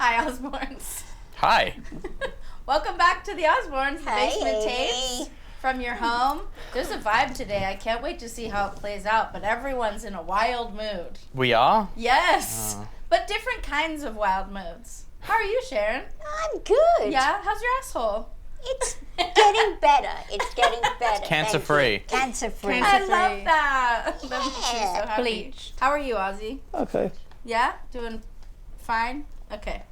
Hi, Osbournes. Hi. Welcome back to the Osbournes, the Hey. basement tapes from your home. There's a vibe today. I can't wait to see how it plays out, but everyone's in a wild mood. We are? Yes, but different kinds of wild moods. How are you, Sharon? I'm good. Yeah? How's your asshole? It's getting better. It's getting better. Cancer-free. Cancer-free. I love that. That makes me so Yeah. happy. Bleached. How are you, Ozzy? Okay. Yeah? Doing fine? Okay.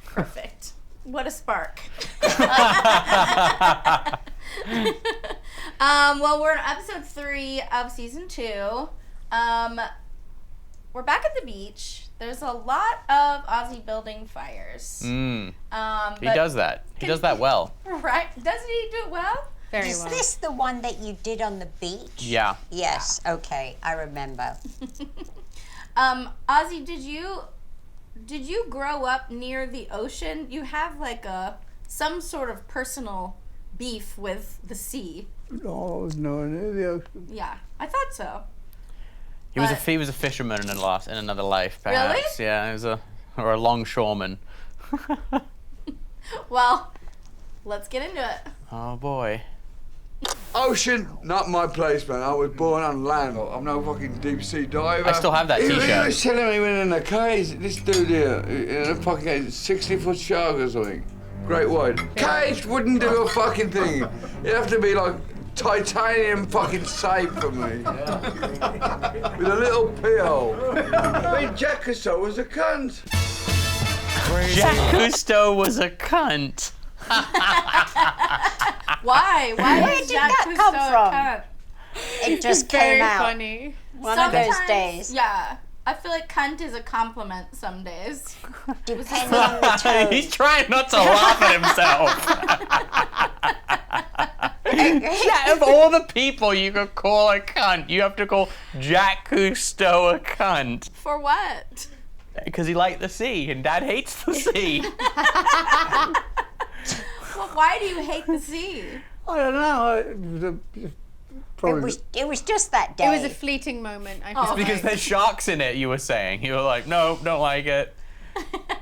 Perfect. What a spark. Well, we're in episode 3 of season 2. We're back at the beach. There's a lot of Ozzy building fires. He But- does that. He does that well. Right? Doesn't he do it well? Very Is well. this the one that you did on the beach? Yeah. Yes. Okay, I remember. Ozzy, did you grow up near the ocean? You have like some sort of personal beef with the sea. No, I was nowhere near the ocean. Yeah, I thought so. He was a fisherman in another life, perhaps. Really? Yeah, he was a longshoreman. Well, let's get into it. Oh boy. Ocean, not my place, man. I was born on land. I'm no fucking deep sea diver. I still have that He t-shirt. was telling me when in a cage, this dude here, in a fucking cage, 60-foot shark or something. Great white. Cage wouldn't do a fucking thing. It'd have to be like titanium fucking safe for me. With a little pee-hole. I mean, Jack Cousteau was a cunt. Jack Cousteau was a cunt. Why? Why Where is did Jack that come Cousteau from? a cunt? It just Very came out. funny. One of those Sometimes- days. Yeah. I feel like cunt is a compliment some days. Depending on the tone. He's trying not to laugh at himself. Yeah, of all the people you could call a cunt, you have to call Jack Cousteau a cunt. For what? Because he liked the sea, and Dad hates the sea. Well, why do you hate the sea? I don't know. It was probably It was just that day. It was a fleeting moment. I feel Because like. there's sharks in it, you were saying. You were like, no, don't like it.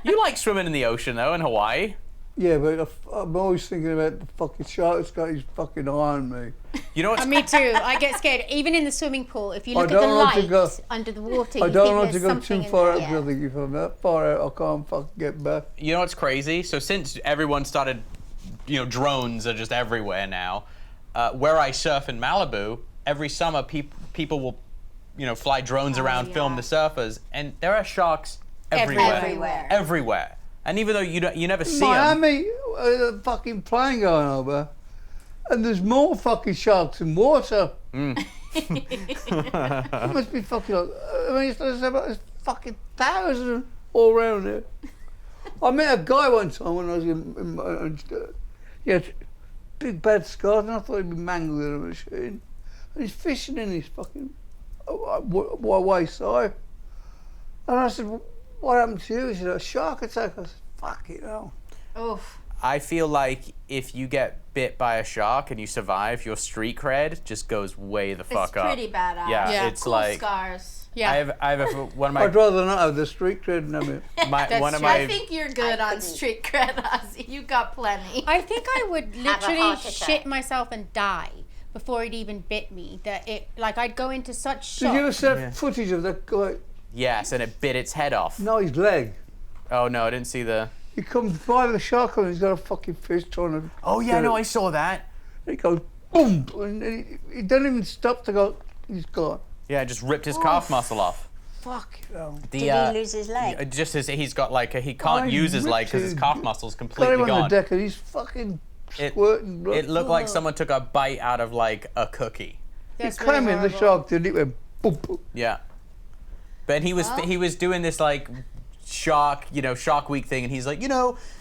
You like swimming in the ocean, though, in Hawaii. yeah, but I'm always thinking about the fucking shark that's got his fucking eye on me. You know what's Me too. I get scared. Even in the swimming pool, if you look at the don't want to light go- under the water, I you don't think want to there's go too something far in out there. because I think if I'm that far out, I can't fucking get back. You know what's crazy? So since everyone started, drones are just everywhere now. Where I surf in Malibu, every summer people will, fly drones around, film yeah. the surfers, and there are sharks everywhere. Everywhere. Everywhere. And even though you never see them, Miami, a fucking plane going over, and there's more fucking sharks in water. It must be fucking. There's fucking thousands all around there. I met a guy one time when I was he had big bad scars, and I thought he'd be mangled in a machine. And he's fishing in his fucking wayside. And I said, "What happened to you?" He said, "A shark attack." I said, "Fuck it, no." Oof. I feel like if you get bit by a shark and you survive, your street cred just goes way the fuck It's up. pretty badass. Yeah, Yeah. it's Cool like scars. Yeah. I have one of my I'd rather not have the street cred than it. one of true. I my think you're good I on couldn't. street cred, Ozzy. You got plenty. I think I would Have a literally heart attack. shit myself and die before it even bit me. That I'd go into such shock. Did you ever see that footage of that guy? yes, and it bit its head off. No, his leg. Oh no, I didn't see the. He comes by with a shark on, he's got a fucking fish trying to. Oh yeah, no, I saw that. He goes boom, and he doesn't even stop to go. He's gone. Yeah, it just ripped his calf muscle off. Fuck you know. The, Did he lose his leg? Just as he's got like he can't I use his leg because his ripped calf it. muscle's Got completely him on gone. the deck and he's fucking It- squirting blood. It looked like someone took a bite out of like a cookie. He That's came really in, the horrible. shark did it, went boom, boom. Yeah. But he was doing this like Shark Week thing, and he's like,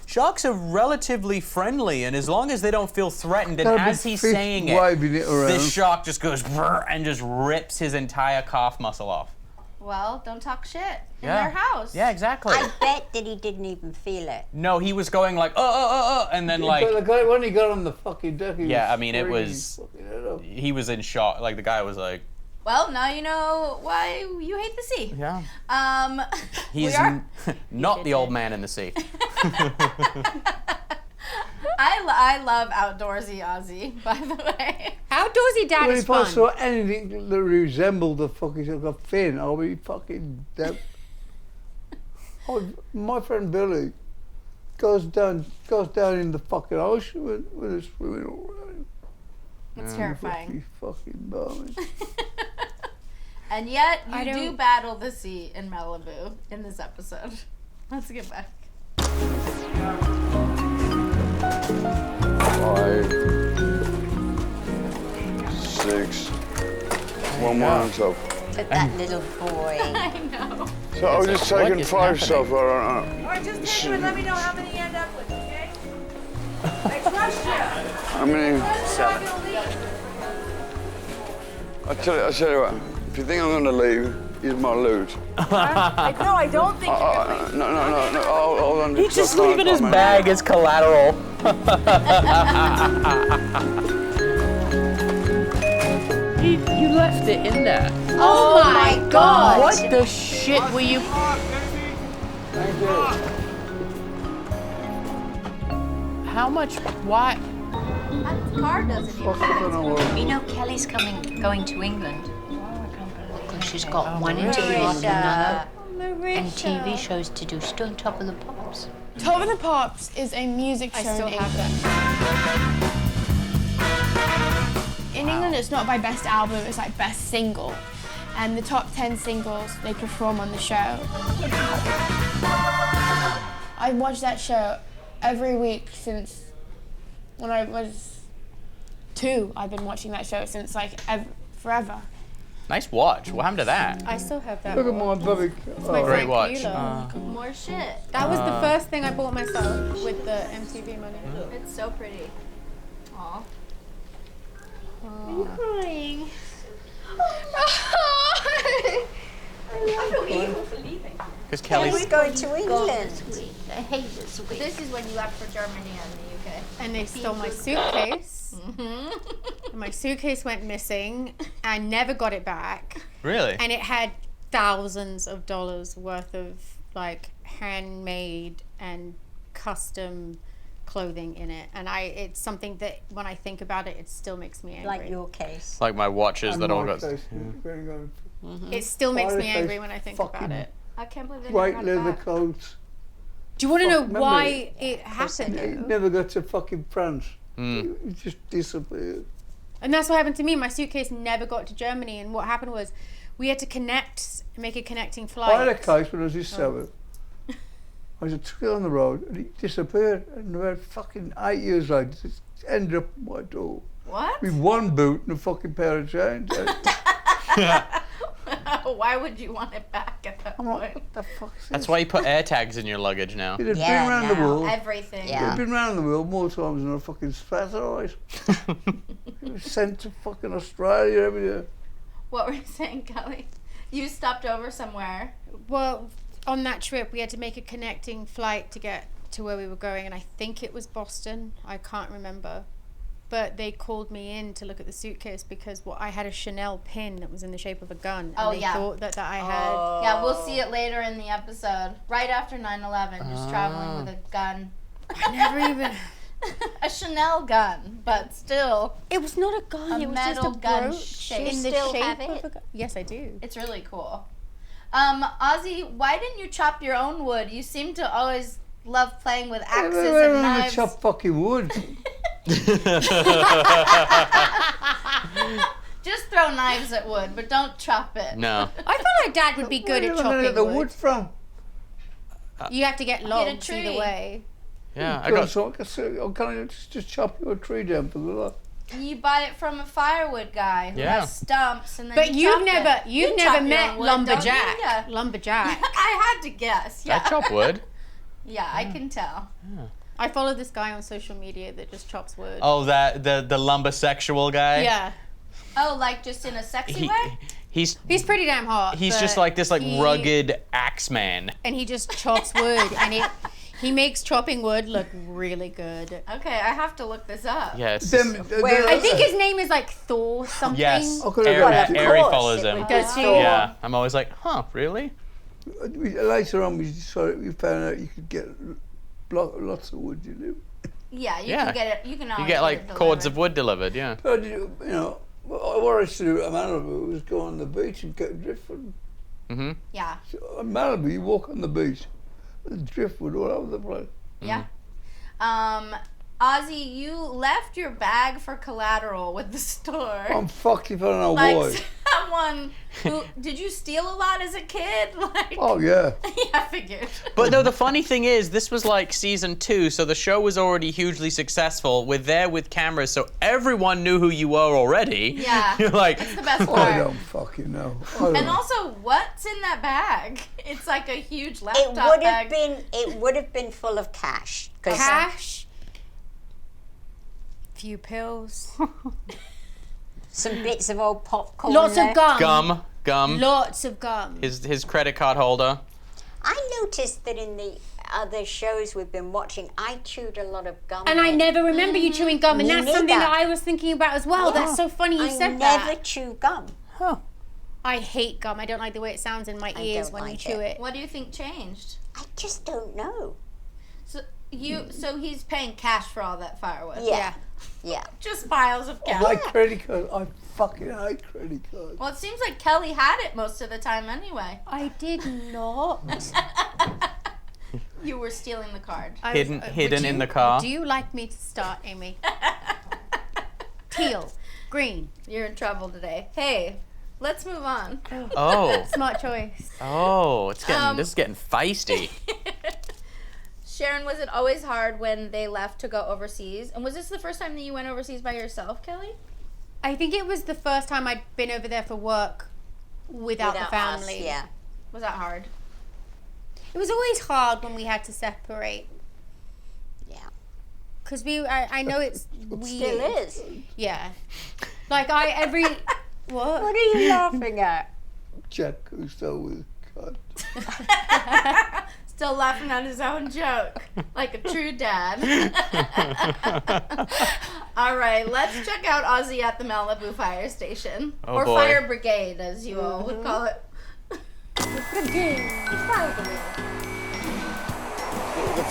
sharks are relatively friendly, and as long as they don't feel threatened, and Got a big as he's fish saying it, waving it around. this shark just goes brrr, and just rips his entire calf muscle off. Well, don't talk shit in Yeah. their house. Yeah, exactly. I bet that he didn't even feel it. No, he was going like, and then like, The guy, when he got on the fucking deck, he Yeah, was I mean, it screaming was- his fucking head off. he was in shock. Like the guy was like, Well, now you know why you hate the sea. yeah. Um, He's we are. not the old man in the sea. I love outdoorsy Ozzy, by the way. Outdoorsy dad Well, is if I fun. saw anything that resembled the fucking like a fin, I'll be fucking dead. My friend Billy goes down in the fucking ocean with a swimming all around. It's terrifying. He's fucking bombing. And yet, I you do don't- battle the sea in Malibu in this episode. Let's get back. 5, 6, one more on top. But that little boy. I know. So I was just What taking is 5 happening? so far. Or just take it and let me know how many you end up with, okay? I trust you. How many? I'm not gonna leave. I tell you what. If you think I'm going to leave, here's my loot. No, I don't think you're gonna leave. No. Hold on. He's just leaving his bag as collateral. You left it in there. Oh my god! What the shit were you? Thank you. How much? Why? That car doesn't even I don't know what. You know Kelly's going to England. Because she's got one interview after Marisha. another. And TV shows to do. Still on Top of the Pops. Top of the Pops is a music show I still in have England. that. In England, it's not by best album, it's like best single. And the top 10 singles they perform on the show. I've watched that show every week since when I was 2. I've been watching that show since like forever. Nice watch. What happened to that? I still have that. Look at my baby. My Oh, Great Frank watch. Mueller. More shit. That was the first thing I bought myself with the MTV money. It's so pretty. Aw. Crying. Because Kelly's. Going to England. I hate this week. This is when you left for Germany and the UK. And they stole my suitcase. And my suitcase went missing. I never got it back. Really? And it had thousands of dollars worth of like handmade and custom clothing in it. And it's something that when I think about it, it still makes me angry. Like your case. Like my watches that all got. It still makes me Fireface angry when I think about fucking it. I can't believe they White never got it leather back. coats. Do you want to know remember why it? it happened? It never got to fucking France. Mm. It just disappeared. And that's what happened to me. My suitcase never got to Germany. And what happened was we had to make a connecting flight. I had a case when I was 7. I was a tree on the road and it disappeared. And about fucking 8 years later, it just ended up at my door. What? With one boot and a fucking pair of chains. Why would you want it back at that I'm like, point? what the fuck is That's this? why you put air tags in your luggage now. It had Yeah, been around the now. world. Everything. Yeah. It'd been around the world more times than I fucking spat eyes. It was sent to fucking Australia everywhere. What were you saying, Kelly? You stopped over somewhere. Well, on that trip, we had to make a connecting flight to get to where we were going. And I think it was Boston. I can't remember. But they called me in to look at the suitcase because I had a Chanel pin that was in the shape of a gun. And Oh, they yeah. thought that I had. Yeah, we'll see it later in the episode. Right after 9/11, just traveling with a gun. I never even. A Chanel gun, but still, It was not a gun. A It was just metal a gun brooch shape. in You the still shape have of it? a gun. Yes, I do. it's really cool. Ozzy, why didn't you chop your own wood? You seem to always love playing with axes I and don't knives. chop fucking wood. Just throw knives at wood, but don't chop it. No. I thought my dad would be good at Where am I gonna chopping get the wood. wood from? You have to get logs tree. either way. Yeah, I Can got. I just chop your tree down for the lot? You bought it from a firewood guy who Yeah. has stumps, and then But you you've chop never it. you've You never chop your met own wood, don't you? lumberjack. Yeah. Lumberjack. I had to guess. I Yeah, chop wood. yeah, I can tell. I follow this guy on social media that just chops wood. Oh, that the lumbersexual guy. Yeah. Oh, like just in a sexy He, way? he's He's pretty damn hot. he's but just like this he- rugged axe man. and he just chops wood and he makes chopping wood look really good. Okay, I have to look this up. Yeah, it's I think his name is like Thor something. yes. I could've Air, got it. Airy Of course, follows it him. would Does be he? Thor. Yeah, I'm always like, huh, really? Later on, we found out you could get lots of wood delivered. Yeah, you Yeah. can get it. You can always You get get like it cords delivered. of wood delivered, yeah. But, you know, what I used to do at Malibu was go on the beach and get driftwood. Mm-hmm. Yeah. So at Malibu, you walk on the beach, there's driftwood all over the place. Yeah. Ozzy, you left your bag for collateral with the store. I'm fucked if I don't know like why. someone who did you steal a lot as a kid? Like Oh, yeah. yeah, I figured. But no, the funny thing is, this was like season 2, so the show was already hugely successful. We're there with cameras, so everyone knew who you were already. Yeah. You're like, It's the best I part. don't fucking know. I don't And know. also, what's in that bag? It's like a huge It laptop would bag. have been full of cash. 'Cause, Cash. Few pills. some bits of old popcorn. Lots of left. gum. Lots of gum. His credit card holder. I noticed that in the other shows we've been watching, I chewed a lot of gum. And I then. never remember you chewing gum, and Me that's something neither. that I was thinking about as well. That's so funny you I said never that. chew gum. I hate gum. I don't like the way it sounds in my ears don't when you like chew it. What do you think changed? I just don't know. So he's paying cash for all that firewood. Yeah. Yeah. Just piles of I cash. hate credit cards. I fucking hate credit cards. Well, it seems like Kelly had it most of the time anyway. I did not. You were stealing the card. I Hidden- would hidden you- in the car. Do you like me to start, Amy? Teal, green, You're in trouble today. Hey, let's move on. Oh. smart choice. Oh, it's getting this is getting feisty. Sharon, was it always hard when they left to go overseas? And was this the first time that you went overseas by yourself, Kelly? I think it was the first time I'd been over there for work without the Without family. us, yeah. Was that hard? It was always hard when we had to separate. Yeah. Because I know it's weird. Still is. Yeah. Like what? What are you laughing at? Jack Cousteau with cut. Still laughing at his own joke, like a true dad. All right, let's check out Ozzy at the Malibu fire station. Oh, or boy. fire brigade, as you all would call it.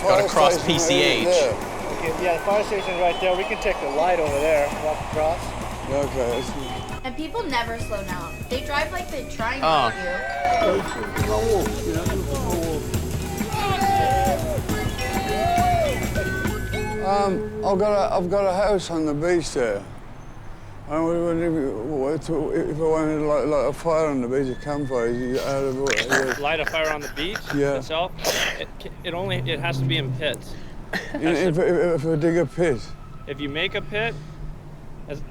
Gotta cross PCH. Okay, yeah, the fire station's right there. We can take the light over there, walk across. Okay. And people never slow down. They drive like they're trying to Oh. hit you. No walk, you know, no walk. I've got a house on the beach there. And if I wanted to light a fire on the beach, a campfire, you out of it. Light a fire on the beach Yeah. itself. It has to be in pits. If I dig a pit. If you make a pit,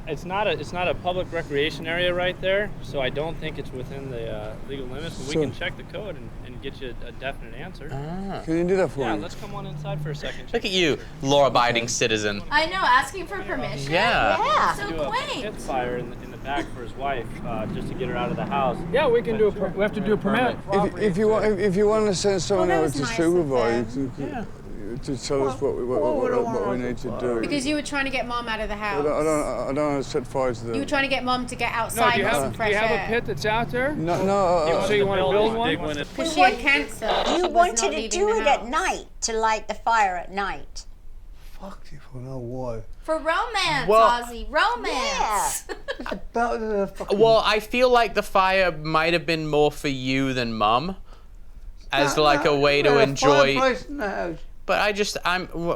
it's not a public recreation area right there, so I don't think it's within the legal limits. But we So- can check the code and get you a definite answer. Can you do that for Yeah, me? let's come on inside for a second. Look at you, law-abiding citizen. I know, asking for permission. Yeah. Yeah. So Do a quaint. pit fire in the back for his wife, just to get her out of the house. Yeah, we can we have to do a permit. If you want to send someone that out was to nice of supervise, them. to tell us what we need to do. Because you were trying to get mom out of the house. I don't want to set fire to the. You were trying to get mom to get No, outside do you and some have, fresh air. that's out there? No. So you want to build one? Because she had cancer. You She was wanted not to leaving do the it at house. night, to light the fire at night. Fuck if I know why. For romance, Well- Ozzy. Romance. About the fucking. Well, I feel like the fire might have been more for you than mum, as like a way to enjoy. Fireplace in the house. But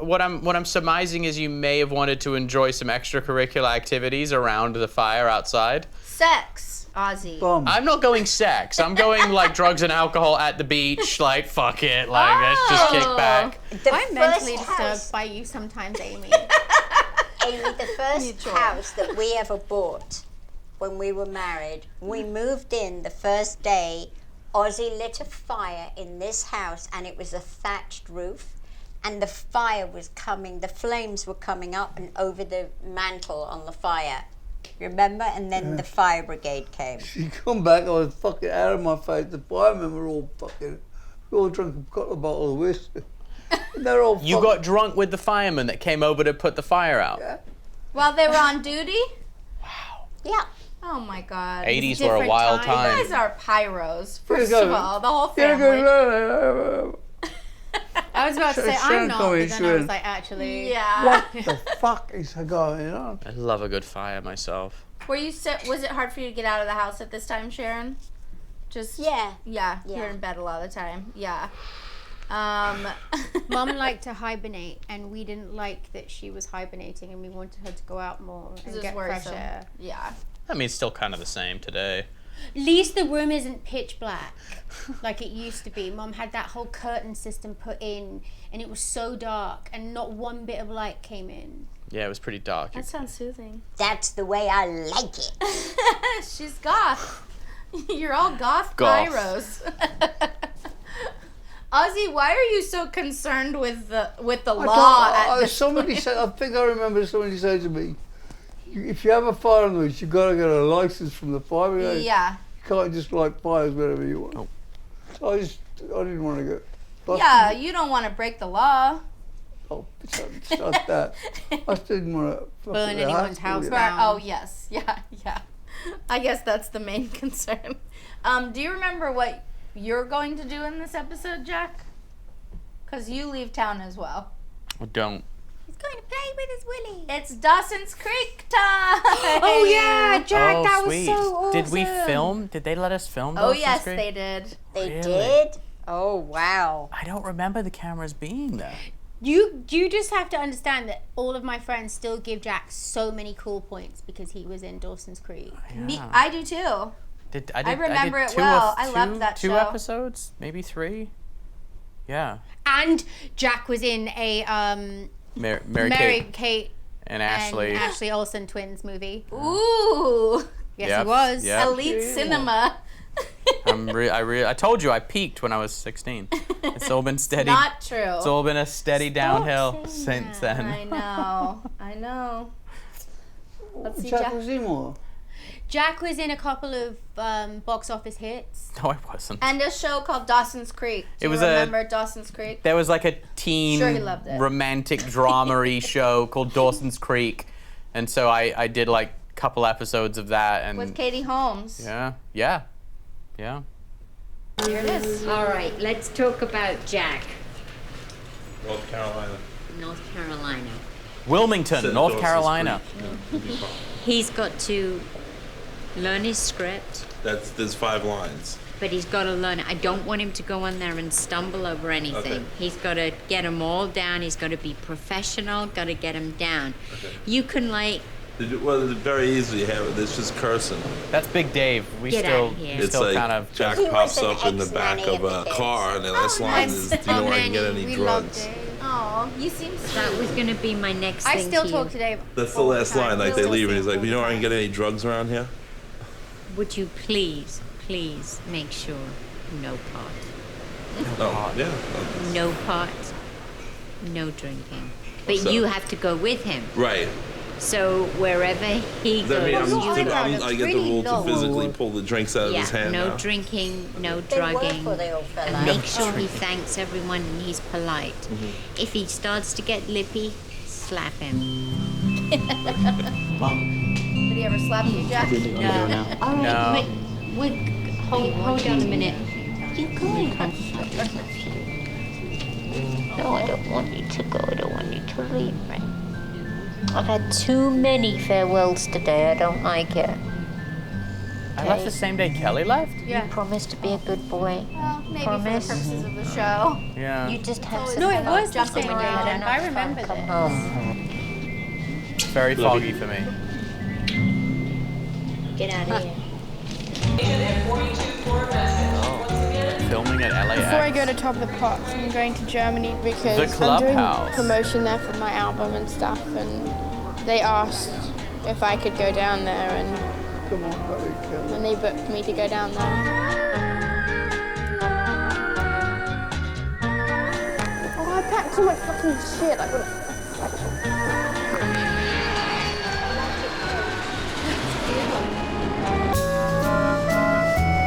what I'm surmising is you may have wanted to enjoy some extracurricular activities around the fire outside. Sex, Ozzy. Bum. I'm not going sex. I'm going like drugs and alcohol at the beach. Like fuck it. Like let's just kick back. The I'm mentally first disturbed house, by you sometimes, Amy. Amy, the first house that we ever bought when we were married, we moved in the first day. Ozzy lit a fire in this house, and it was a thatched roof. And the fire was coming, the flames were coming up and over the mantle on the fire. Remember? And then the fire brigade came. She come back, I was fucking out of my face. The firemen were all fucking. We all drank a couple of bottles of whiskey. And they're all You fucking, got drunk with the firemen that came over to put the fire out. Yeah. While they were on duty? Yeah. Oh my god. 80s were a different wild time. You guys time. are pyros, first Here of goes. all. The whole Here family. goes. I was was about to say, I'm not, but then I was like, actually... Yeah. What the fuck is going on? I love a good fire myself. Was it hard for you to get out of the house at this time, Sharon? Just Yeah. You're in bed a lot of the time. Yeah. Mom liked to hibernate, and we didn't like that she was hibernating, and we wanted her to go out more and get fresh air. Yeah. I mean, it's still kind of the same today. At least the room isn't pitch black like it used to be. Mom had that whole curtain system put in, and it was so dark, and not one bit of light came in. Yeah, it was pretty dark. That sounds soothing. That's the way I like it. She's goth. You're all goth pyros. Ozzy, why are you so concerned with the law? Somebody said, I think I remember somebody saying to me, if you have a fire on the loose, you've got to get a license from the fire brigade. Yeah. You can't just light fires wherever you want. Oh. So I didn't want to go. Yeah, you don't want to break the law. Oh, it's not that. I just didn't want to burn anyone's house down. Oh, yes. Yeah. I guess that's the main concern. Do you remember what you're going to do in this episode, Jack? Because you leave town as well. I don't. He's going to play with his willy. It's Dawson's Creek time! Oh, yeah, Jack, that sweet. was so awesome. Did we film? Did they let us film Oh, Dawson's yes, Creek? they did. They Really? did? Oh, wow. I don't remember the cameras being there. You just have to understand that all of my friends still give Jack so many cool points because he was in Dawson's Creek. Yeah. I do too. I remember it two well. of- I loved that two show. episodes, maybe 3. Yeah. And Jack was in a Mary Mary Kate Kate and Ashley. and Ashley Olsen twins movie. Ooh. Yes, Yep, he was. yep. Elite cinema. I told you I peaked when I was 16. It's all been steady. Not true. It's all been a steady downhill since then. I know. Let's see, Jack Jack. was in more. Jack was in a couple of box office hits. No, I wasn't. And a show called Dawson's Creek. Do It was you a- remember Dawson's Creek? There was like a teen Sure, he loved it. romantic drama-y show called Dawson's Creek, and so I did like a couple episodes of that. And With Katie Holmes. yeah. Here it is. All right, let's talk about Jack. North Carolina. North Carolina. Wilmington, Said North Dawson's Carolina. Creek. Yeah, we'll be fine. He's got to learn his script, There's 5 lines. but he's got to learn it. I don't want him to go on there and stumble over anything. Okay. He's got to get them all down. He's got to be professional, got to get them down. Okay. You can, like, Well, it's very easy to have it. It's just cursing. That's Big Dave. We Get still, outta here. we It's still like kind of. Jack He pops was an up in the back ex-nanny of of a the car, and the last line is, "Do you know where I can get any we loved drugs?" it. Oh, you seem that sweet. was going to be my next I thing still to talk you. to Dave. That's the all last time. line. Like We'll they leave, and still he's like, see "You know where I him can get any drugs around here?" Would you please make sure no pot? Oh, yeah. No pot, no drinking. But So- you have to go with him. Right. So wherever he Does that mean goes, you I get the rule to physically pull the drinks out of his hand no now? drinking, no They work drugging. for the old fella. And make sure he thanks everyone and he's polite. Mm-hmm. If he starts to get lippy, slap him. Did he ever slap you, Jack? No. All right, No. but hold on a minute. You going? No, I don't want you to go. I don't want you to leave me. I've had too many farewells today. I don't like it. I left the same day Kelly left? Yeah. You promise to be a good boy. Well, maybe Promise? for the purposes of the show. Yeah. You just have always some No, it fun. was the Jumping same around. day. I remember Come this. home. It's very foggy for me. Get out of here. Filming at LAX. Before I go to Top of the Pops, I'm going to Germany because The I'm doing Clubhouse. promotion there for my album and stuff, and they asked if I could go down there, and Come on, buddy. Come on. and they booked me to go down there. Oh, I packed so much fucking shit. I gotta.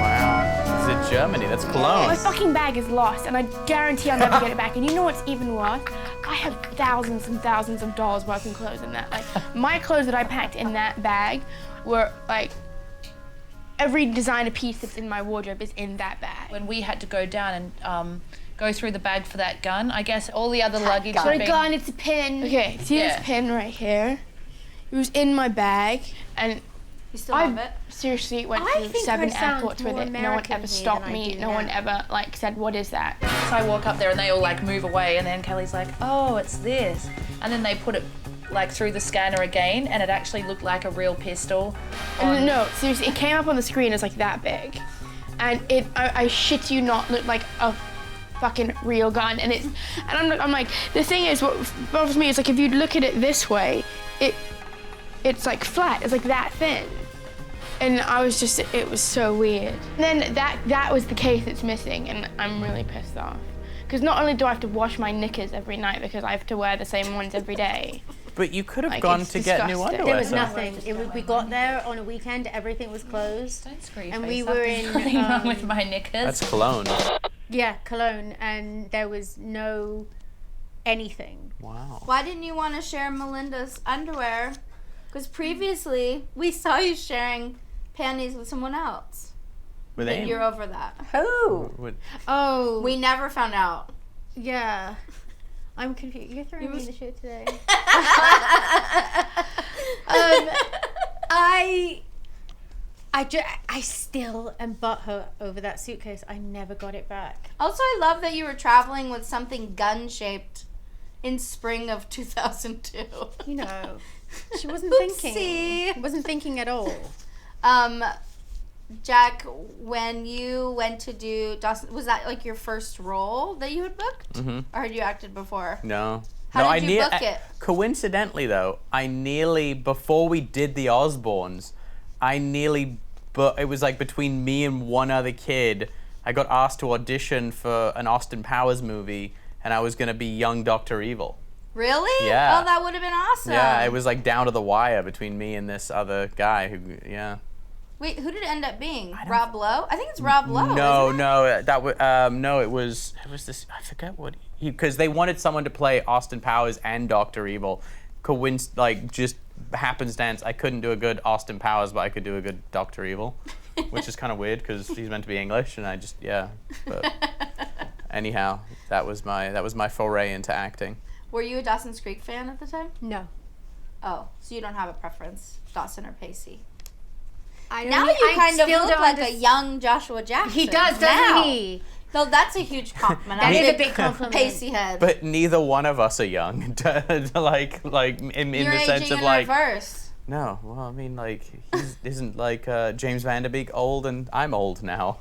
Wow. This is Germany. That's My Cologne. fucking bag is lost, and I guarantee I'll never get it back. And you know what's even worse? I have thousands and thousands of dollars worth of clothes in that. Like, my clothes that I packed in that bag were like every designer piece that's in my wardrobe is in that bag. When we had to go down and go through the bag for that gun. I guess all the other luggage It's had not a been... gun, it's a pin. Okay, see this pin right here? It was in my bag, and you still have it? Seriously went through 7 airports with it. No one ever stopped me. No one ever like said, "What is that?" So I walk up there and they all like move away, and then Kelly's like, "Oh, it's this," and then they put it like through the scanner again, and it actually looked like a real pistol. No, seriously, it came up on the screen as like that big, and I shit you not, looked like a fucking real gun. And I'm like, the thing is, what bothers me is like if you look at it this way, it's like flat. It's like that thin. And I was just, it was so weird. And then that was the case that's missing, and I'm really pissed off. Because not only do I have to wash my knickers every night because I have to wear the same ones every day. But you could have gone to get new underwear. There was nothing. We got there on a weekend, everything was closed. Don't screw and face we up. were There's in nothing wrong with my knickers. That's cologne. Yeah, Cologne, and there was no anything. Wow. Why didn't you want to share Melinda's underwear? Because previously we saw you sharing panties with someone else. With But Amy? you're over that. Who? Oh. We never found out. Yeah. I'm confused. You're throwing me in the shit today. I still am butthurt over that suitcase. I never got it back. Also, I love that you were traveling with something gun-shaped in spring of 2002. You know, she wasn't Oopsie. thinking. Wasn't thinking at all. Jack, when you went to do Dawson, was that like your first role that you had booked? Mm-hmm. Or had you acted before? No. How did you book it? Coincidentally, though, before we did the Osbournes, it was like between me and one other kid, I got asked to audition for an Austin Powers movie, and I was going to be young Dr. Evil. Really? Yeah. Oh, that would have been awesome. Yeah, it was like down to the wire between me and this other guy who, yeah. Wait, who did it end up being? Rob Lowe? I think it's Rob Lowe. No, it was this, I forget what because they wanted someone to play Austin Powers and Dr. Evil. Just happenstance, I couldn't do a good Austin Powers, but I could do a good Dr. Evil, which is kind of weird because he's meant to be English, and I just, yeah. But anyhow, that was my foray into acting. Were you a Dawson's Creek fan at the time? No. Oh, so you don't have a preference, Dawson or Pacey? Now you kind of look like a young Joshua Jackson. He does, doesn't he? No, that's a huge compliment. That is a big compliment. Pacey head. But neither one of us are young, like in You're the sense aging of in like. reverse. No, well, I mean, like, isn't like James Van Der Beek old, and I'm old now.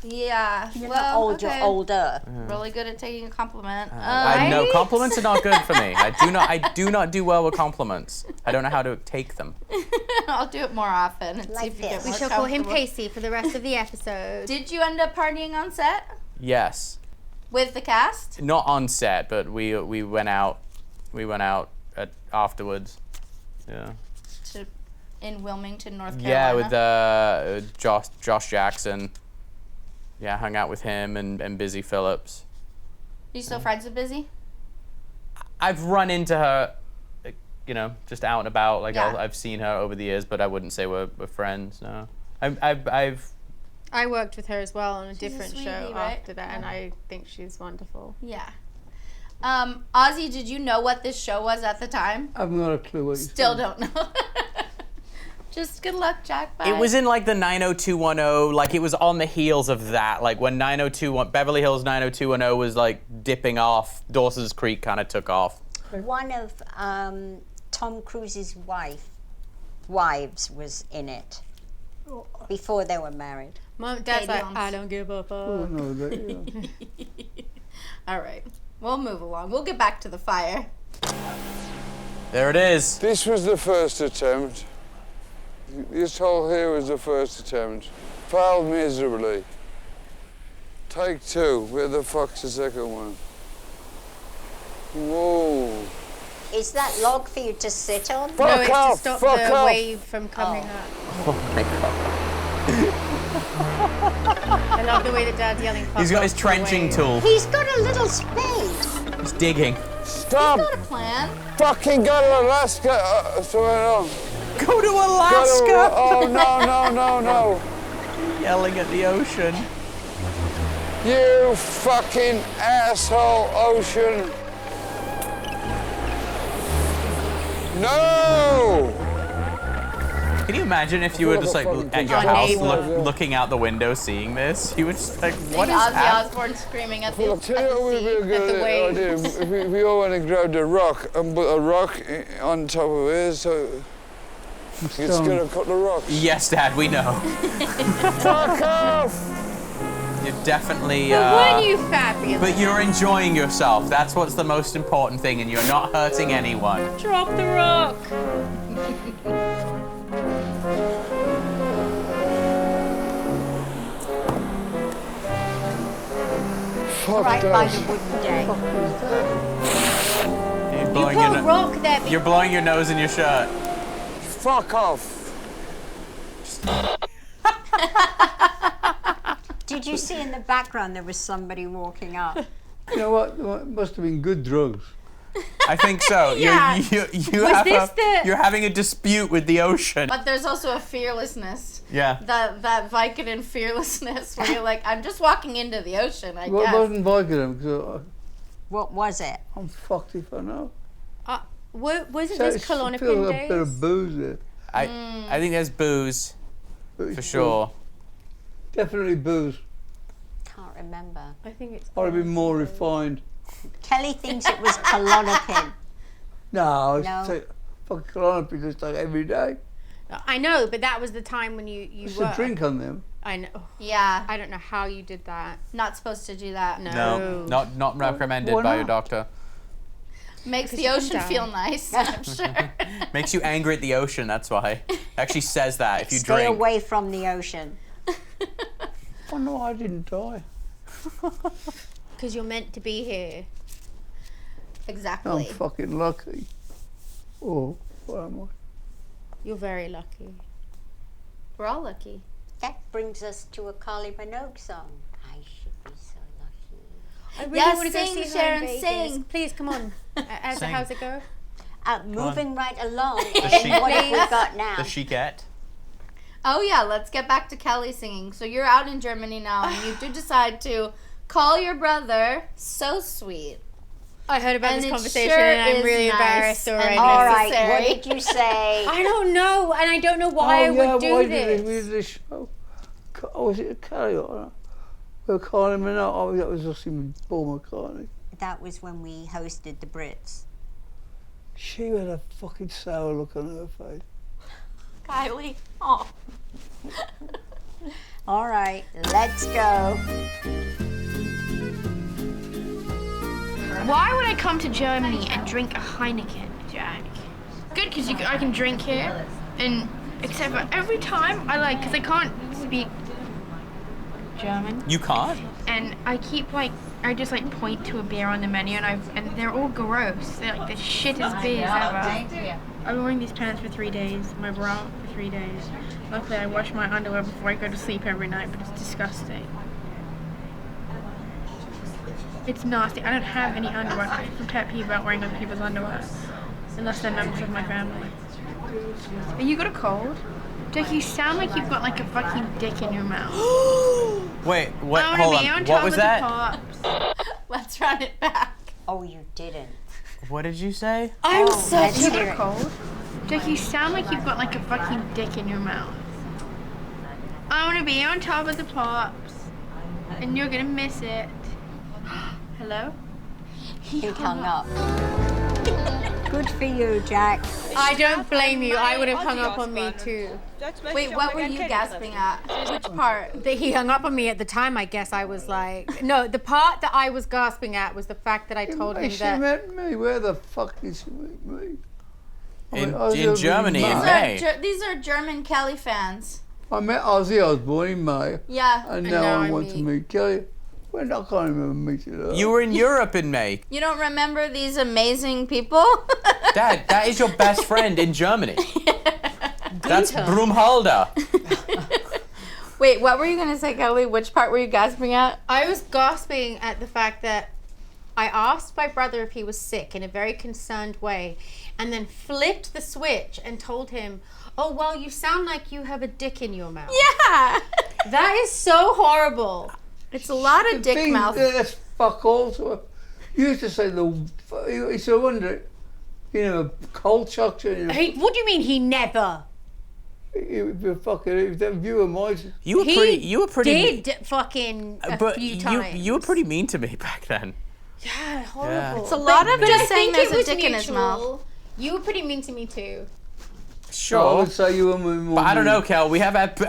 Yeah. You're not old, you're older. Really good at taking a compliment. I know compliments are not good for me. I do not do well with compliments. I don't know how to take them. I'll do it more often. And see Like if you get this. We more shall call him comfortable. Pacey for the rest of the episode. Did you end up partying on set Yes, with the cast? not on set, but we went out. We went out afterwards. Yeah. In Wilmington, North Yeah, Carolina. with Josh Jackson. Yeah, hung out with him and Busy Phillips. Are you still friends with Busy? I've run into her, just out and about. Like Yeah. I've seen her over the years, but I wouldn't say we're friends. No, I worked with her as well on a different sweetie, show right? after that, and I think she's wonderful. Yeah. Ozzy, did you know what this show was at the time? I haven't got a clue what you Still don't know. Just good luck, Jack. Bye. It was in like the 90210, like it was on the heels of that. Like when Beverly Hills 90210 was like dipping off, Dawson's Creek kind of took off. One of Tom Cruise's wives was in it before they were married. Mom, Dad's like, Jones. I don't give a fuck. Oh, no, that, yeah. All right. We'll move along. We'll get back to the fire. There it is. This was the first attempt. This hole here was the first attempt. Failed miserably. Take two. Where the fuck's the second one? Whoa. Is that log for you to sit on? Fuck No, it's off, to stop fuck the off. wave from coming up. Oh my god. I love the way that Dad's yelling. He's got "Fuck his off," trenching wave. tool. He's got a little space. He's digging. Stop! Got a plan. Fucking go to Alaska. Go to Alaska! Oh, no. Yelling at the ocean. You fucking asshole, Ocean. No! Can you imagine if you were just like at your house looking out the window seeing this? You would just like, what is Ozzy happening? Osbourne screaming at the, I'll tell you what would be a at the good waves. idea. If we all went and grabbed a rock and put a rock on top of it, so it's gonna cut the rocks. Yes, Dad, we know. Fuck off! You're definitely. Weren't you fabulous? But you're enjoying yourself. That's what's the most important thing, and you're not hurting anyone. Drop the rock. Fuck Right by that. the wooden deck. You're You blowing put rock there. You're blowing your nose in your shirt. Fuck off. Did you see in the background there was somebody walking up? You know what? It must have been good drugs. I think so. Yeah. You're having a dispute with the ocean. But there's also a fearlessness. Yeah. That Vicodin fearlessness where you're like, I'm just walking into the ocean, I What guess. wasn't Vicodin? Because What was it? I'm fucked if I know. Wasn't So this it feels Klonopin like a bit of days? booze there. I think there's booze for sure. Definitely booze. Can't remember. I think it's. I'd have been more refined. Kelly thinks it was Klonopin. No, No. it's take fucking Klonopin just like every day. I know, but that was the time when you Just were. a drink on them. I know. Yeah, I don't know how you did that. not supposed to do that. No, not recommended Why by your not? doctor. Makes Because the you come ocean down. feel nice, I'm sure. Makes you angry at the ocean, that's why. Actually says that if you Stay drink. away from the ocean. Oh no, I didn't die. Because you're meant to be here. Exactly. I'm fucking lucky. Oh, what am I? You're very lucky. We're all lucky. That brings us to a Carly Minogue song. I should be so lucky. I really Yes, want to go sing, see her in Sharon, Vegas. sing. Please, come on. Sing. How's it go? Moving right along. Does And she- what have we got now? The Chicette. Oh yeah, let's get back to Kelly singing. So you're out in Germany now, and you do decide to call your brother. So sweet. I heard about And this it conversation sure and I'm is really nice embarrassed and already. All right, necessary. what did you say? I don't know, and I don't know why I would why do did we this. do this show? Was it a Kelly or we were calling him out? Oh, that was just him with Paul McCartney. That was when we hosted the Brits. She had a fucking sour look on her face. Kylie. Oh. All right, let's go. Why would I come to Germany and drink a Heineken, Jack? Good, because I can drink here, and except for every time because I can't speak German, You can't? and I keep I just point to a beer on the menu, and they're all gross. They're the shittest beers ever. I've been wearing these pants for 3 days, my bra for 3 days. Luckily, I wash my underwear before I go to sleep every night, but it's disgusting. It's nasty. I don't have any underwear. I have a pet peeve about wearing other people's underwear, unless they're members of my family. And you got a cold? Jack, you sound like you've got a fucking dick in your mouth. Wait, what? I Hold wanna be on. on What top was of the that? pops. Let's run it back. Oh, you didn't. What did you say? I'm Oh, let's such hear a it. cold. Jack, you sound like you've got a fucking dick in your mouth. I want to be on top of the pops, and you're gonna miss it. Hello? He hung up. Good for you, Jack. I don't blame you. I would have hung up on me too. Wait, what were you gasping at? Which part? That he hung up on me at the time, I guess I was like... No, the part that I was gasping at was the fact that I told him She that... met me. Where the fuck did she meet me? I was In over Germany in May. May. These are German Kelly fans. I met Ozzy Osbourne in May, Yeah. and now I want to meet Kelly. When I can't remember meeting her. You were in Europe in May. You don't remember these amazing people? Dad, that is your best friend in Germany. That's Brumhalda. Wait, what were you going to say, Kelly? Which part were you gasping at? I was gasping at the fact that I asked my brother if he was sick in a very concerned way, and then flipped the switch and told him, oh, well, you sound like you have a dick in your mouth. Yeah. That is so horrible. It's a lot of dick mouth. That's fuck all to her. You used to say it's a wonder, cold shock to you. What do you mean he never? If that viewer might. You were pretty. Did fucking a few times. You were pretty mean to me back then. Yeah, horrible. Yeah. It's a lot of just saying think there's it a dick was in his mouth. You were pretty mean to me too. Sure. I would say you were more. But I don't know, Kel.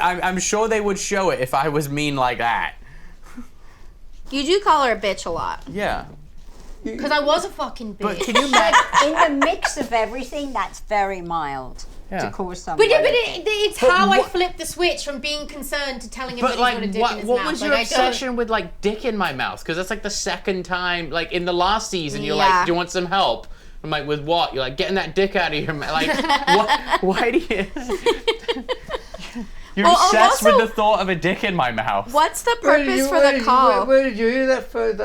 I'm sure they would show it if I was mean like that. You do call her a bitch a lot. Yeah. Because I was a fucking bitch. But can you imagine? In the mix of everything, that's very mild to call someone. But it's how I flipped the switch from being concerned to telling him that he's got a dick in his mouth. What was your obsession with like dick in my mouth? Because that's like the second time, like in the last season, you're like, do you want some help? I'm like, with what? You're like, getting that dick out of your mouth. Like, why do you? You're obsessed with the thought of a dick in my mouth. What's the purpose for the call? Where did you hear that first?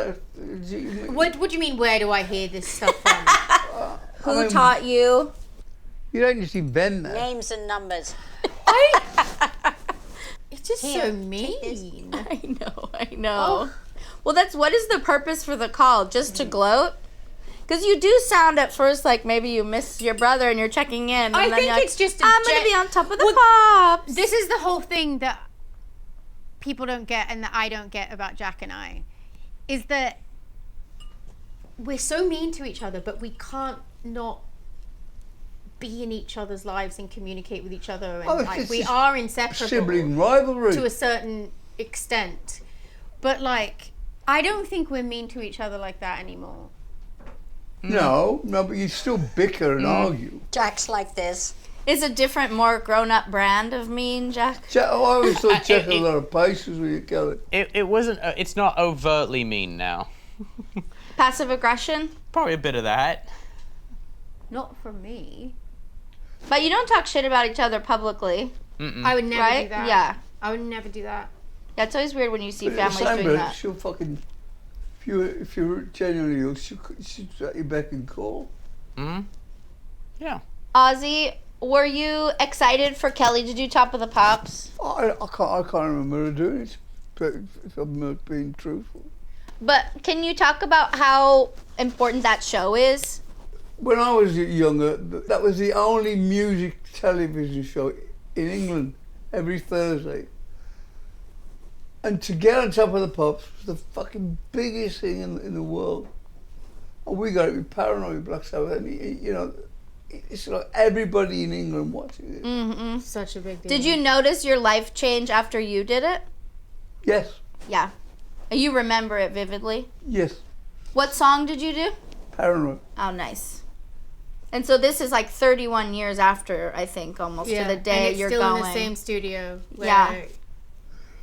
What do you mean, where do I hear this stuff from? Who taught you? You don't just invent that. Names and numbers. It's just so mean. I know. Well, what is the purpose for the call? Just to gloat? Because you do sound at first like maybe you miss your brother and you're checking in. And I then think you're like, it's just I'm going to be on top of the pops. This is the whole thing that people don't get and that I don't get about Jack and I. Is that we're so mean to each other, but we can't not be in each other's lives and communicate with each other. And we are inseparable. Sibling rivalry. To a certain extent. But like, I don't think we're mean to each other like that anymore. No, but you still bicker and argue. Jack's like this. Is a different, more grown-up brand of mean, Jack? I always thought Jack had a lot of patience with you, Kelly. It wasn't. It's not overtly mean now. Passive aggression? Probably a bit of that. Not from me. But you don't talk shit about each other publicly. I would never do that. Yeah. I would never do that. Yeah, it's always weird when you see But families at the same doing time, that. she'll fucking, if you're genuinely ill, she'll at your beck and call. Yeah. Ozzy, were you excited for Kelly to do Top of the Pops? I can't remember her doing it, but if I'm not being truthful. But can you talk about how important that show is? When I was younger, that was the only music television show in England every Thursday. And to get on Top of the Pops was the fucking biggest thing in the world. And we got to be paranoid with Black Sabbath. And, it's like everybody in England watching it. Mm-hmm. Such a big deal. Did you notice your life change after you did it? Yes. Yeah. You remember it vividly? Yes. What song did you do? Paranoid. Oh, nice. And so this is like 31 years after, I think, almost to the day and it's you're still going. in the same studio. Yeah.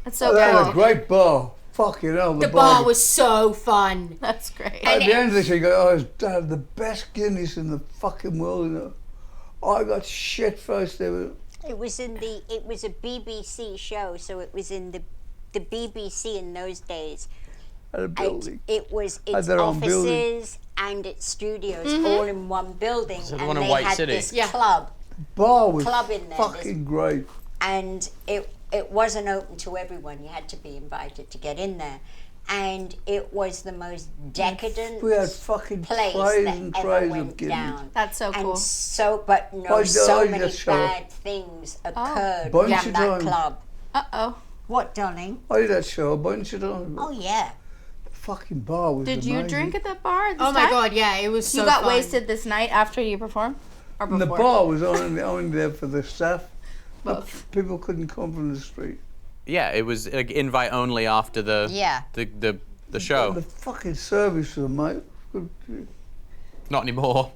That's so They cool. had a great bar. Fucking hell. The bar was so fun. That's great. At the end of the show, you go, I had the best Guinness in the fucking world. I got shit first ever. It was a BBC show, so it was in the BBC in those days. At a building. It was its their own building. offices and its studios all in one building, So the and one in they White had City. this club Bar was in there. fucking great. And it wasn't open to everyone. You had to be invited to get in there. And it was the most decadent We had fucking place trays that and ever trays went of Guinness. down. That's so cool. And so many just saw bad things occurred Bunch at of that times. club. Uh-oh. What, darling? I did that show a bunch of times. Oh, yeah. The fucking bar was Did amazing. you drink at that bar? Oh my god, yeah, it was so You got fun. wasted this night after you performed? Or And before? the bar was only there for the staff. Both. People couldn't come from the street. Yeah, it was like invite only after the show. The fucking service was amazing. Not anymore.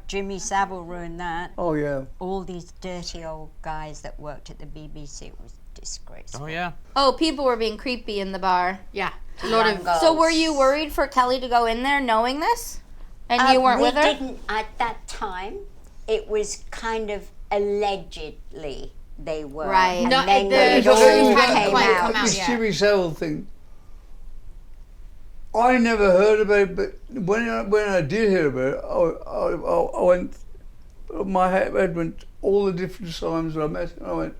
Jimmy Savile ruined that. Oh, yeah. All these dirty old guys that worked at the BBC, it was disgraceful. Oh yeah. Oh, people were being creepy in the bar. Yeah. A lot of girls. So were you worried for Kelly to go in there knowing this? And you weren't we with her? didn't at that time. It was kind of allegedly they were. Right. And No, then the when it truth all hadn't came quite out. come out This yet. Jimmy Savile thing. I never heard about it, but when I did hear about it, I went, my head went all the different times that I met, and I went,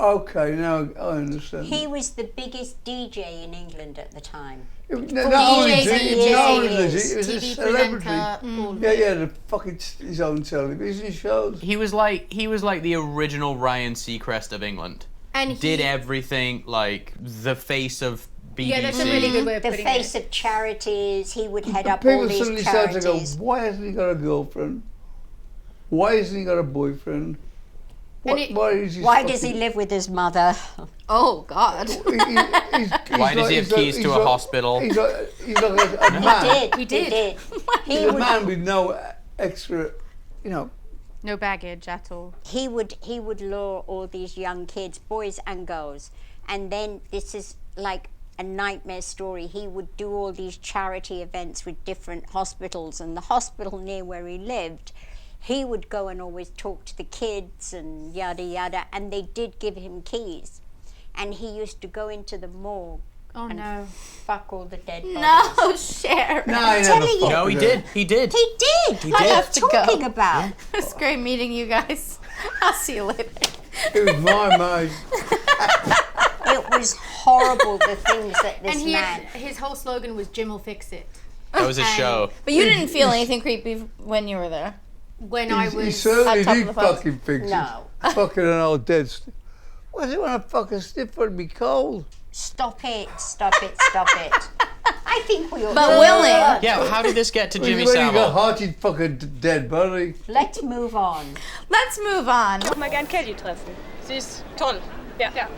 Okay, now I understand. He was the biggest DJ in England at the time. Not only DJs did and he, not only DJs. did he was a TV celebrity. presenter, Yeah, yeah, the fucking his own television shows. He was like the original Ryan Seacrest of England. And he Did everything like the face of BBC. Yeah, that's a really good way of The putting face it. of charities. He would head up all People these suddenly start to go, charities. why hasn't he got a girlfriend? Why hasn't he got a boyfriend? Why does he live with his mother? Oh, God. Why does he have keys to a hospital? He's like a man. He did. He's a man with no extra, No baggage at all. He would lure all these young kids, boys and girls, and then this is like a nightmare story. He would do all these charity events with different hospitals, and the hospital near where he lived, he would go and always talk to the kids and yada yada, and they did give him keys, and he used to go into the morgue and fuck all the dead bodies. No, Sharon. No, he did. He did. He What did. are you talking about? It's great meeting you guys. I'll see you later. It was my mind. It was horrible, the things that this And man... his whole slogan was "Jim will fix it." That was a show. But you didn't feel anything creepy when you were there. When I was He certainly at top of did the post. fucking fix it. No. Fucking an old dead. Why does he want to fucking stiff for it to be cold? Stop it. I think we all... But willing. Yeah, how did this get to Jimmy When you got Savile? hearted fucking dead body. Let's move on. Let's move on. Mal gern Kelly treffen. Sie ist toll. Ja. Ja.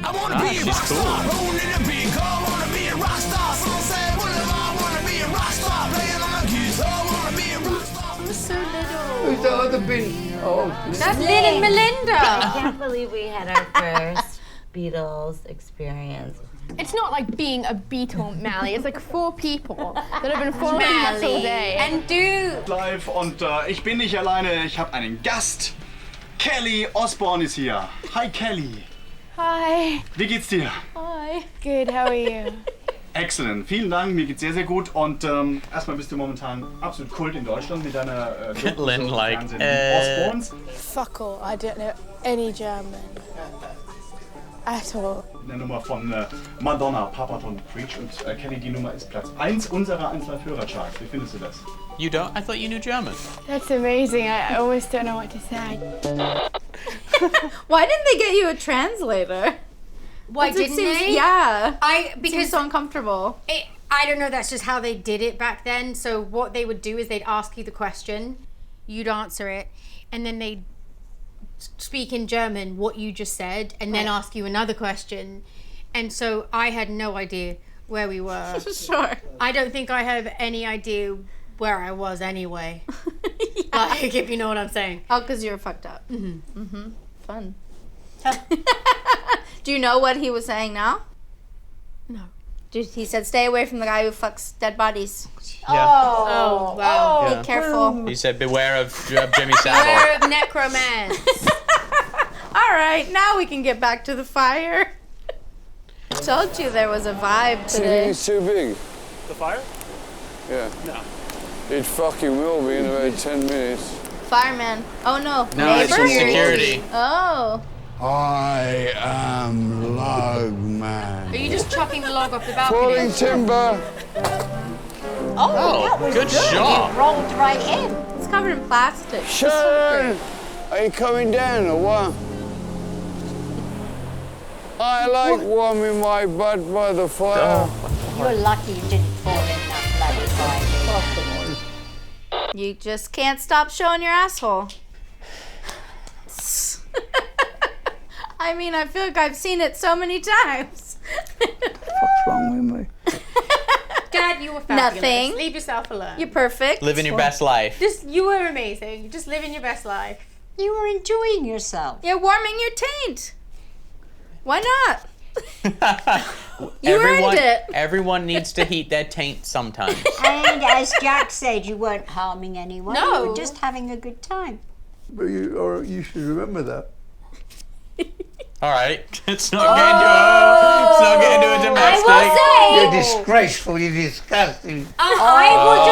I wanna be a rock star, rolling in a big car, wanna be a rock star. Someone said, what if I wanna be a rock star? Playing on the guitar, wanna be a rock star. so little. Who's the other bin? Oh, That's Lynn and Melinda. I can't believe we had our first Beatles experience. It's not like being a Beatle, Mally. It's like 4 people that have been following us all day. And dude. Live und ich bin nicht alleine, ich habe einen Gast. Kelly Osbourne ist hier. Hi Kelly. Hi. Wie geht's dir? Hi. Good, how are you? Excellent, vielen Dank, mir geht's sehr, sehr gut und erstmal bist du momentan absolut Kult in Deutschland mit deiner Lynn, like, Osbournes. Fuck all, I don't know any German. At all. Eine Nummer von Madonna, Papa Don't Preach und Kelly, die Nummer ist Platz 1 unserer Einzelhörercharts. Wie findest du das? You don't? I thought you knew German. That's amazing. I almost don't know what to say. Why didn't they get you a translator? Why didn't they? Yeah. Because seems so uncomfortable. I don't know, that's just how they did it back then. So what they would do is they'd ask you the question, you'd answer it, and then they'd speak in German what you just said, and then ask you another question. And so I had no idea where we were. Sure. I don't think I have any idea where I was anyway. Like, if you know what I'm saying. Oh, because you were fucked up. Mm-hmm. Mm-hmm. Fun. Do you know what he was saying now? No. He said, stay away from the guy who fucks dead bodies. Yeah. Oh, wow. Yeah. Be careful. He said, beware of Jimmy Savile. Beware of necromance. All right, now we can get back to the fire. I told you there was a vibe today. It's too big. The fire? Yeah. No. It fucking will be in about 10 minutes. Fireman. Oh, no. No, it's Neighbor? just security. Oh. I am log man. Are you just chucking the log off the balcony? Falling timber. Oh, that was good job. It rolled right in. It's covered in plastic. Sharon, are you coming down or what? I like warming my butt by the fire. You're lucky you didn't fall in that bloody fire. You just can't stop showing your asshole. I mean, I feel like I've seen it so many times. What's wrong with me? Dad, you were fabulous. Nothing. Leave yourself alone. You're perfect. Living your best life. You were amazing. Just living your best life. You were enjoying yourself. You're warming your taint. Why not? You earned it. Everyone needs to heat their taint sometimes. And as Jack said, you weren't harming anyone. No. You were just having a good time. But you should remember that. All right, it's not getting to a domestic. I will say. You're disgraceful. You're disgusting. I will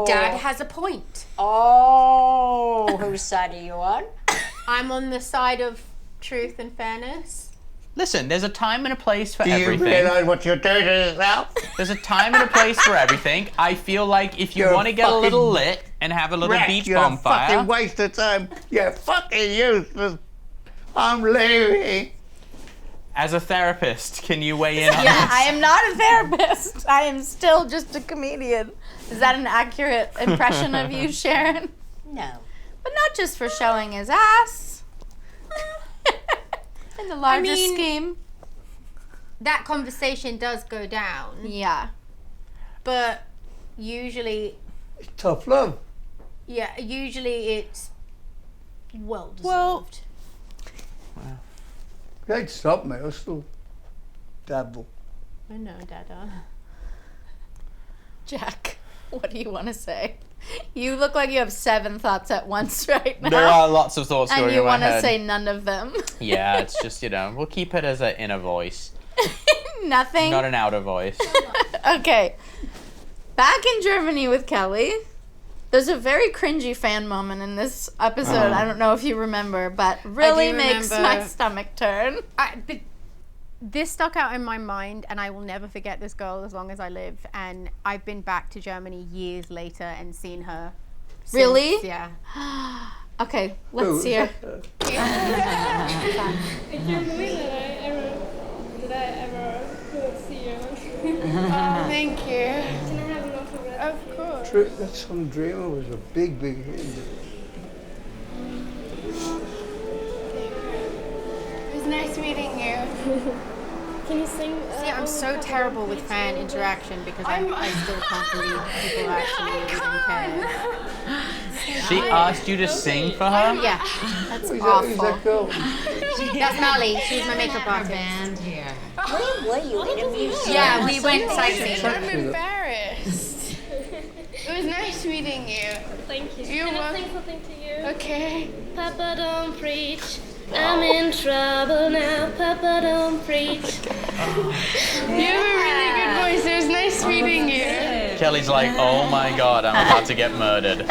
just say, Dad has a point. Oh, whose side are you on? I'm on the side of truth and fairness. Listen, there's a time and a place for Do you everything. realise what you're doing to yourself? There's a time and a place for everything. I feel like if you You're want to get a little fucking lit and have a little wreck. beach You're bonfire. a fucking waste of time. You're fucking useless. I'm leaving. As a therapist, can you weigh in on Yeah, this? I am not a therapist. I am still just a comedian. Is that an accurate impression of you, Sharon? No. But not just for showing his ass. In the larger scheme. That conversation does go down. Yeah. But usually, It's tough love. yeah, usually it's well deserved. Well, They'd stop me. I'll still dabble. I know, Dada. Jack, what do you want to say? You look like you have 7 thoughts at once right now. There are lots of thoughts going and you in my want to head. say none of them. Yeah, it's just, we'll keep it as an inner voice, Nothing. not an outer voice. Okay. Back in Germany with Kelly. There's a very cringy fan moment in this episode. I don't know if you remember, but really makes my stomach turn. But this stuck out in my mind, and I will never forget this girl as long as I live. And I've been back to Germany years later and seen her. Since, Really? Yeah. Okay, let's hear. I can't believe that I ever could see you. Thank you. Can I have an autograph? Of course. That song Dreamer was a big, big hit. It was nice meeting you. Can you sing? See, I'm so terrible with fan interaction because I still can't believe people actually even care. She asked you to sing for her? Yeah, that's awful. That's Molly. She's my makeup artist. Band here. Where were you in a museum? Yeah, we went sightseeing. I'm embarrassed. It was nice meeting you. Thank you. Can I sing something to you? Okay. Papa, don't preach. I'm in trouble now. Papa, don't preach. You have a really good voice. It was nice meeting you. Kelly's like, oh my god, I'm about to get murdered.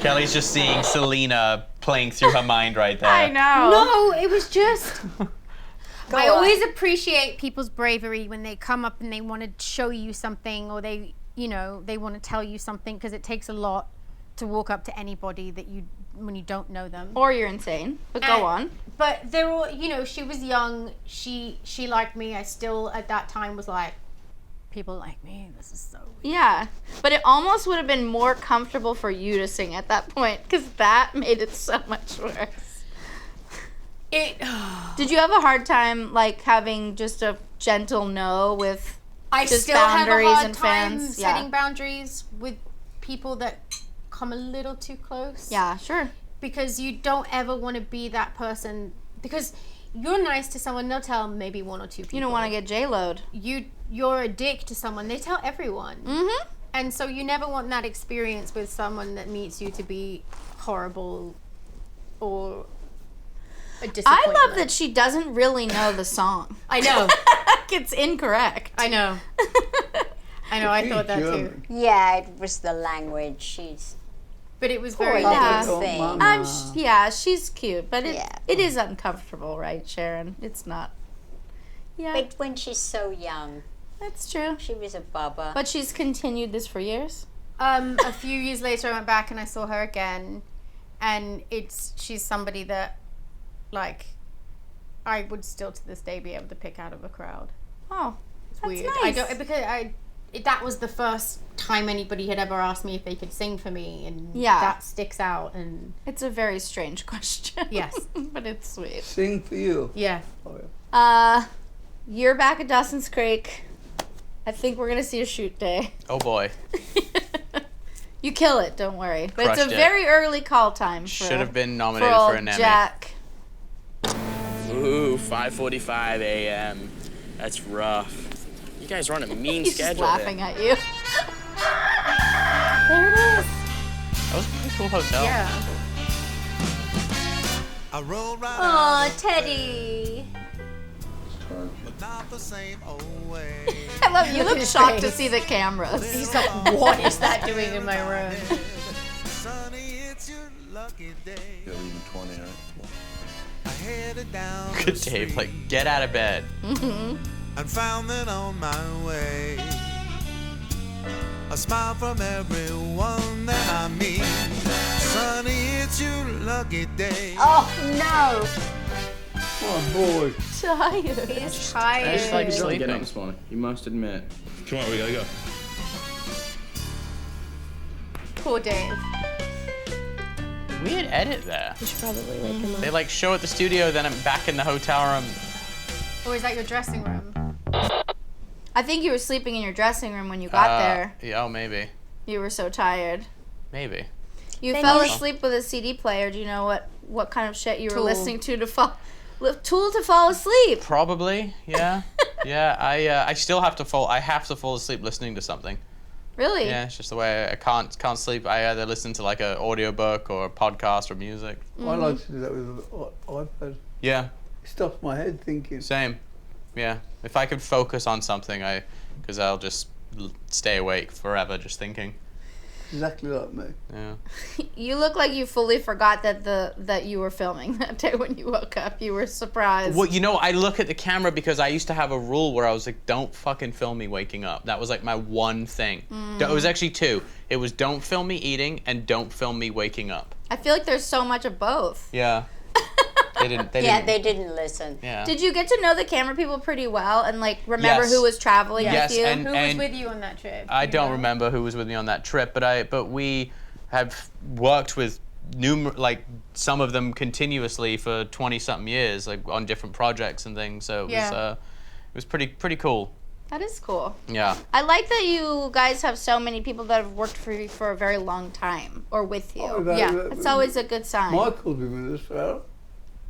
Kelly's just seeing Selena playing through her mind right there. I know. No, it was just. I always appreciate people's bravery when they come up and they want to show you something, or they want to tell you something, because it takes a lot to walk up to anybody when you don't know them. Or you're insane. But go on. But they're all, she was young. She liked me. I still at that time was like, people like me. This is so weird. Yeah. But it almost would have been more comfortable for you to sing at that point, because that made it so much worse. Did you have a hard time, like, having just a gentle no with I just still have a boundaries hard and time fans? setting boundaries with people that come a little too close. Yeah, sure. Because you don't ever want to be that person. Because you're nice to someone, they'll tell maybe 1 or 2 people. You don't want to get J-lo'd. You're a dick to someone, they tell everyone. Mm-hmm. And so you never want that experience with someone that meets you to be horrible or a I disappointment. love that she doesn't really know the song. I know. It's incorrect. I know. I thought that too. Yeah, it was the language. But it was Poor very little thing. She's cute, but it is uncomfortable, right, Sharon? It's not. Yeah. But when she's so young. That's true. She was a bubba. But she's continued this for years? A few years later I went back and I saw her again, and she's somebody that, like, I would still to this day be able to pick out of a crowd. Oh, it's that's weird. nice. That was the first time anybody had ever asked me if they could sing for me, and Yeah. that sticks out. And it's a very strange question. Yes. But it's sweet. Sing for you. Yeah. Oh, yeah. You're back at Dawson's Creek. I think we're gonna see a shoot day. Oh boy. You kill it, don't worry. But Crushed it's a it. very early call time. Should have been nominated for for an Emmy. Jack. Ooh, 5:45 a.m. That's rough. You guys run a mean He's schedule. just laughing at you. There it is. That was a pretty cool hotel. Yeah. I roll right Aw, Teddy. not the same old way. I love you. Look Look at his shocked to face. see the cameras. He's like, what is that doing in my room? Sonny, it's your lucky day. You're leaving 20, right? headed down Good Dave, like, get out of bed. and found that on my way. A smile from everyone that I meet. Sonny, it's your lucky day. Oh no! Oh boy. Tired. He is tired. I just like sleeping up this morning. You must admit. Come on, we gotta go. Poor Dave. Weird edit there. We should probably wake him up. They like show at the studio, then I'm back in the hotel room. Or is that your dressing room? I think you were sleeping in your dressing room when you got there. Yeah, oh, maybe. You were so tired. Maybe. You Then fell you- asleep with a CD player. Do you know what kind of shit you were Tool. listening to fall? Tool to fall asleep. Probably, yeah. Yeah, I still have to fall. I have to fall asleep listening to something. Really? Yeah, it's just the way I can't sleep. I either listen to like an audiobook or a podcast or music. I like to do that with an iPad. Yeah, It stops my head thinking. same. Yeah, if I could focus on something, because I'll just stay awake forever just thinking. Exactly like me. Yeah. You look like you fully forgot that you were filming that day when you woke up. You were surprised. Well, you know, I look at the camera because I used to have a rule where I was like, don't fucking film me waking up. That was like my one thing. It was actually two. It was don't film me eating and don't film me waking up. I feel like there's so much of both. Yeah. They didn't. They didn't listen. Yeah. Did you get to know the camera people pretty well and like remember Yes. who was traveling Yes, with you? and- Who was with you on that trip? I You don't know? remember who was with me on that trip, but we have worked with some of them continuously for 20-something years, like on different projects and things. So it was pretty cool. That is cool. Yeah. I like that you guys have so many people that have worked for you for a very long time or with you. Oh, It's always a good sign. Michael's been with us for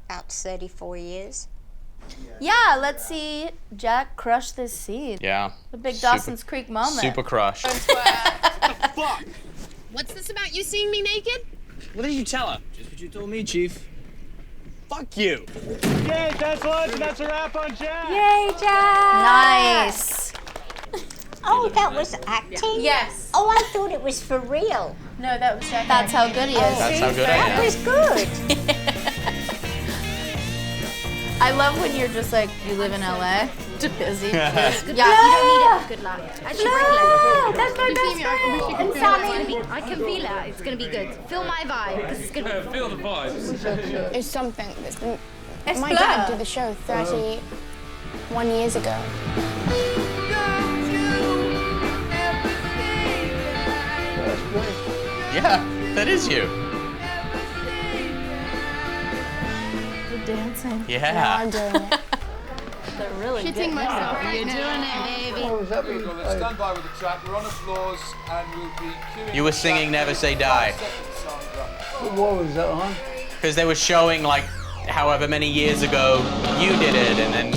About 34 years. Yeah, let's see Jack crush this seed. Yeah. The big Super- Dawson's Creek moment. Super crush. Fuck! What's this about you seeing me naked? What did you tell her? Just what you told me, Chief. Fuck you. Yay, that's lunch, and that's a wrap on Jack. Yay, Jack! Nice. Oh, that was acting? Yes. Oh, I thought it was for real. No, that was Jack. That's how good he is. That's how good I That am. was good. I love when you're just like, you live in LA. Too busy. Yeah, Yeah. you don't need it. Good luck. Actually, That's my best friend. and Sammy. I can feel it. It's gonna be good. Feel my vibe, because it's gonna be Feel the vibes. It's something that's been. It's My blur. dad did the show 31 years ago. Yeah, that is you. You're dancing. Now Yeah. I'm doing it. They're really Shitting good. myself right You're now. doing it, baby. What was that? Stand by with the track. We're on applause and we'll be queuing. You were singing Never Say Die. What was that on? Because they were showing like however many years ago you did it, and then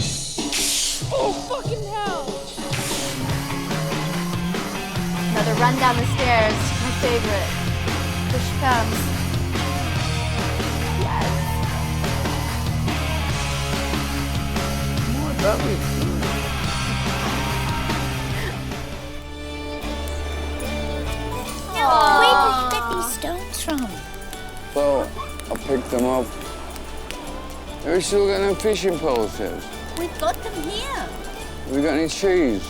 Oh, fucking hell. Another run down the stairs. My favorite. Here she comes. Yes. That was Where did you get these stones from? Well, I picked them up. Have we still got no fishing poles yet? We've got them here. We got any cheese?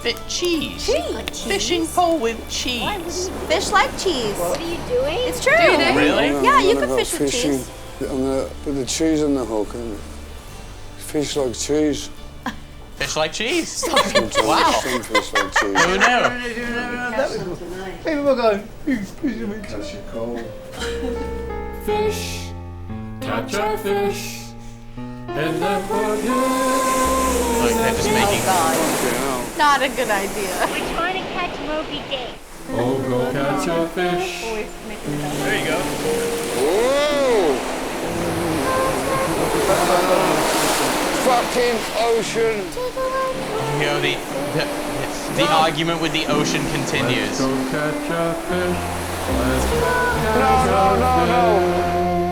bit cheese. Cheese. Fishing pole with cheese. Fish like cheese. What are you doing? It's true. Really? Yeah, you I'm can gonna fish go with fishing. cheese. I'm gonna put the cheese on the hook and fish like cheese. Fish like cheese. Sometimes Wow. some fish like cheese. Who knew? People will go, Catch a cold. Fish, catch a fish, and then Like they're just making. Not a good idea. We're trying to catch Moby Dick. Oh, go catch a fish. There you go. Fucking ocean. You know, the argument with the ocean continues. Go catch a fish. Let's go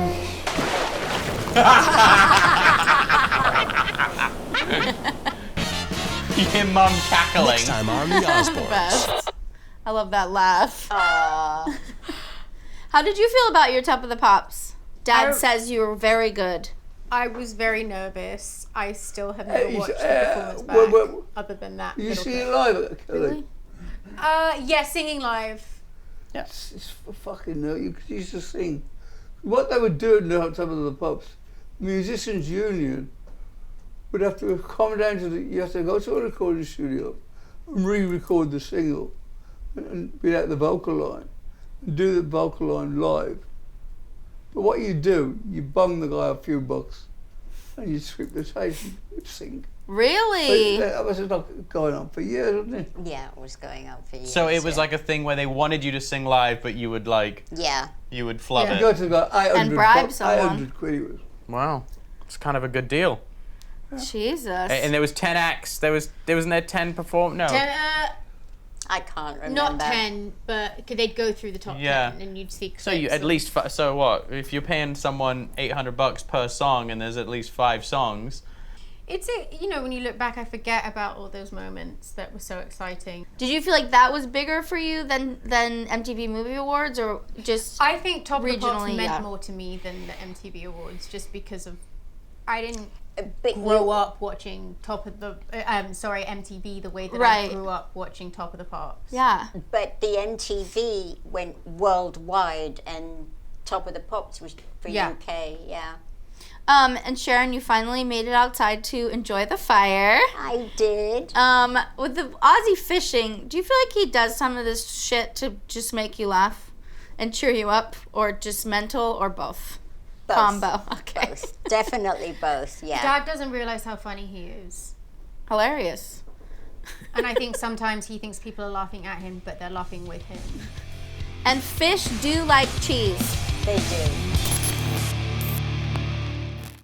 You hear mum cackling. Next time on the Osbournes. Best. I love that laugh. How did you feel about your Top of the Pops? Dad says you were very good. I was very nervous. I still have never watched the performance back, other than that. You see it live, Kelly? Really? Yeah, singing live. Yeah. It's fucking no. You used to sing. What they would do in the top of the pubs, Musicians Union would have to come down to you have to go to a recording studio and re-record the single and without the vocal line, and do the vocal line live. But what you do, you bung the guy a few bucks and you sweep the stage and sing. Really? But that was going on for years, wasn't it? Yeah, it was going on for years. So it was like a thing where they wanted you to sing live, but you would you would flub it. You got to go 800 and bribe someone. 800 quid it was. Wow, it's kind of a good deal. Jesus. And there was 10 acts. Wasn't there 10 perform? No. 10, I can't remember. not 10, but they'd go through the top 10 and you'd see clips. So you at least so what? If you're paying someone $800 per song and there's at least 5 songs. It's when you look back, I forget about all those moments that were so exciting. Did you feel like that was bigger for you than MTV Movie Awards, or just I think Top of the Pops regionally, meant more to me than the MTV Awards, just because of I didn't grow up watching MTV the way that I grew up watching Top of the Pops. Yeah. But the MTV went worldwide, and Top of the Pops was for UK. Yeah. And Sharon, you finally made it outside to enjoy the fire. I did. With the Ozzy fishing, do you feel like he does some of this shit to just make you laugh and cheer you up, or just mental, or both? Both. Combo. Okay. Both. Definitely both, yeah. Dad doesn't realize how funny he is. Hilarious. And I think sometimes he thinks people are laughing at him, but they're laughing with him. And fish do like cheese. They do.